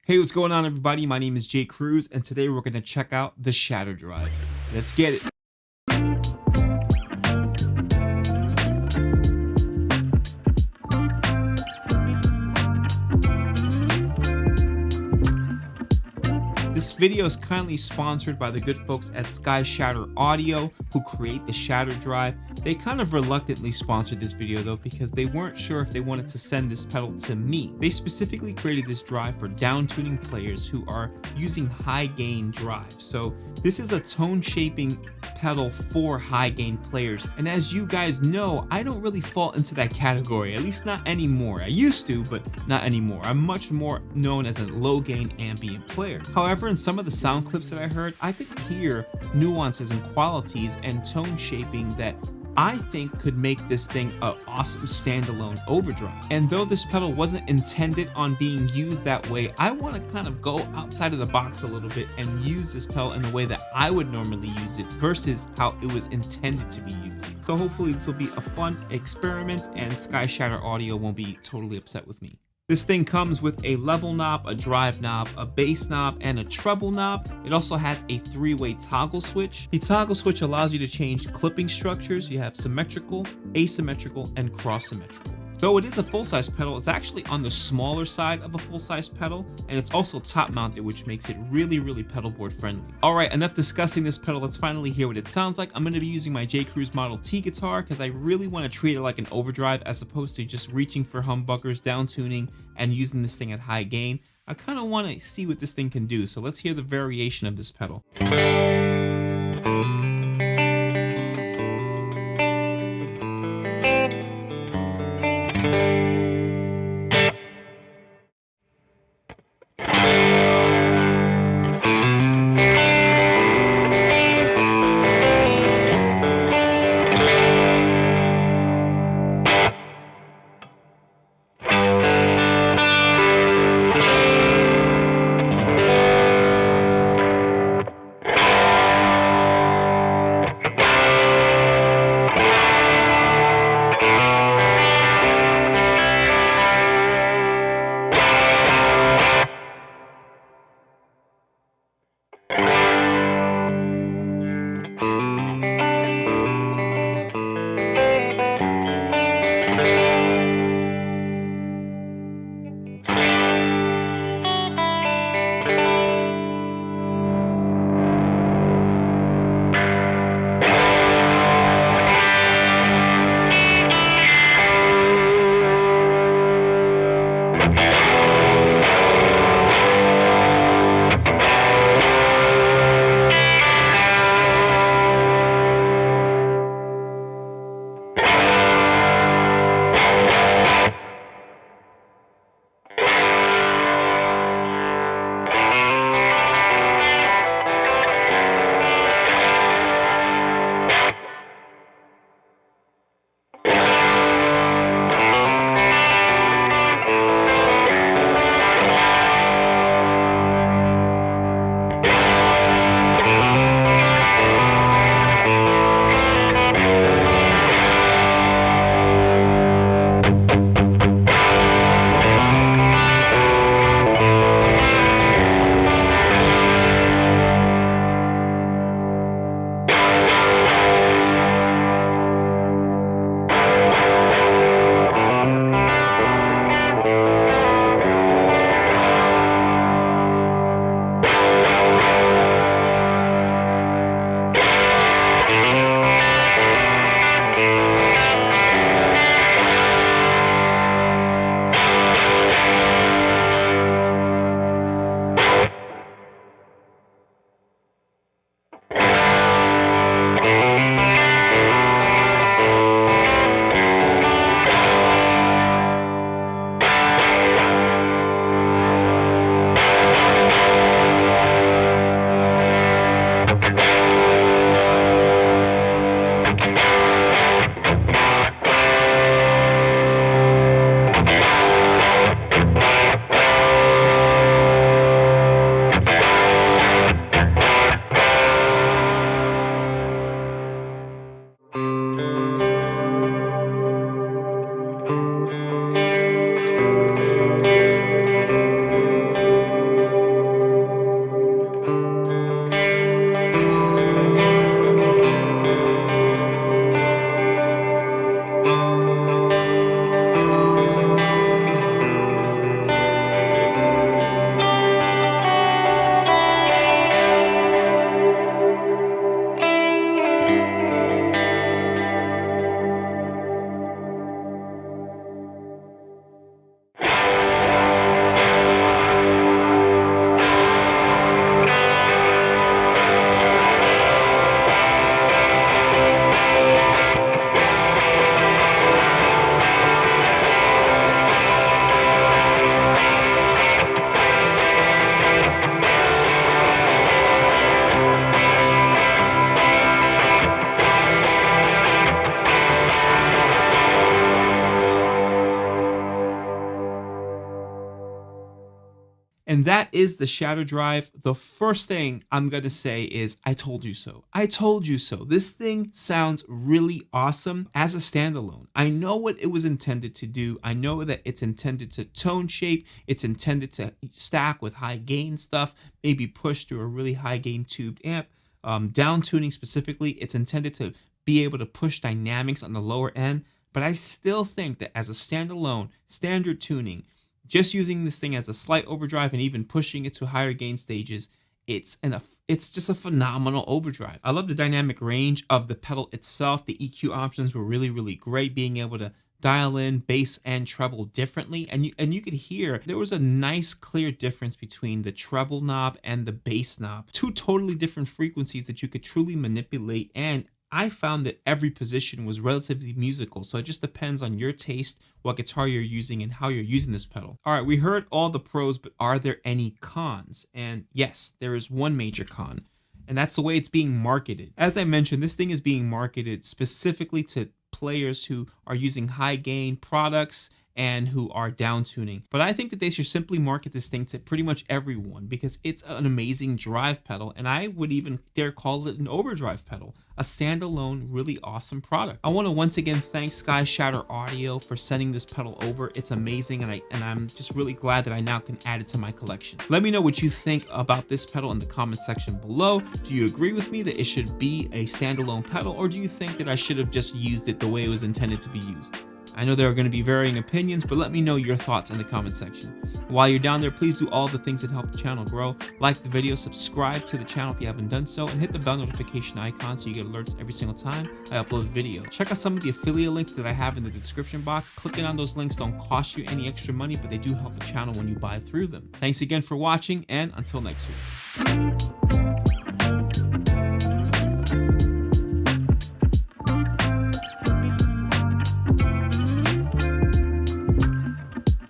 Hey, what's going on, everybody? My name is Cruz, and today we're going to check out the Shatter Drive. Let's get it. This video is kindly sponsored by the good folks at Shatter Audio, who create the Shatter Drive. They kind of reluctantly sponsored this video though, because they weren't sure if they wanted to send this pedal to me. They specifically created this drive for down tuning players who are using high gain drives. So this is a tone shaping pedal for high gain players. And as you guys know, I don't really fall into that category, at least not anymore. I used to, but not anymore. I'm much more known as a low gain ambient player. However, in some of the sound clips that I heard, I could hear nuances and qualities and tone shaping that I think could make this thing an awesome standalone overdrive. And though this pedal wasn't intended on being used that way, I want to kind of go outside of the box a little bit and use this pedal in the way that I would normally use it versus how it was intended to be used. So hopefully this will be a fun experiment and Shatter Audio won't be totally upset with me. This thing comes with a level knob, a drive knob, a bass knob, and a treble knob. It also has a 3-way toggle switch. The toggle switch allows you to change clipping structures. You have symmetrical, asymmetrical, and cross-symmetrical. Though it is a full-size pedal, it's actually on the smaller side of a full-size pedal, and it's also top-mounted, which makes it really pedal board friendly. Alright, enough discussing this pedal, let's finally hear what it sounds like. I'm going to be using my Cruz Model T guitar because I really want to treat it like an overdrive as opposed to just reaching for humbuckers, down tuning, and using this thing at high gain. I kind of want to see what this thing can do, so let's hear the variation of this pedal. that is the Shatter Drive. The first thing I'm going to say is I told you so. I told you so. This thing sounds really awesome as a standalone. I know what it was intended to do. I know that it's intended to tone shape. It's intended to stack with high gain stuff, maybe push through a really high gain tubed amp. Down tuning specifically, it's intended to be able to push dynamics on the lower end. But I still think that as a standalone, standard tuning, just using this thing as a slight overdrive and even pushing it to higher gain stages, it's just a phenomenal overdrive. I love the dynamic range of the pedal itself. The EQ options were really, really great, being able to dial in bass and treble differently, and you could hear there was a nice clear difference between the treble knob and the bass knob. Two totally different frequencies that you could truly manipulate, and I found that every position was relatively musical, so it just depends on your taste, what guitar you're using, and how you're using this pedal. All right, we heard all the pros, but are there any cons? And yes, there is one major con, and that's the way it's being marketed. As I mentioned, this thing is being marketed specifically to players who are using high gain products and who are down tuning. But I think that they should simply market this thing to pretty much everyone because it's an amazing drive pedal, and I would even dare call it an overdrive pedal, a standalone, really awesome product. I want to once again thank Sky Shatter Audio for sending this pedal over. It's amazing, and I'm just really glad that I now can add it to my collection. Let me know what you think about this pedal in the comment section below. Do you agree with me that it should be a standalone pedal, or do you think that I should have just used it the way it was intended to be used? I know there are going to be varying opinions, but let me know your thoughts in the comment section. While you're down there, please do all the things that help the channel grow. Like the video, subscribe to the channel if you haven't done so, and hit the bell notification icon so you get alerts every single time I upload a video. Check out some of the affiliate links that I have in the description box. Clicking on those links don't cost you any extra money, but they do help the channel when you buy through them. Thanks again for watching, and until next week.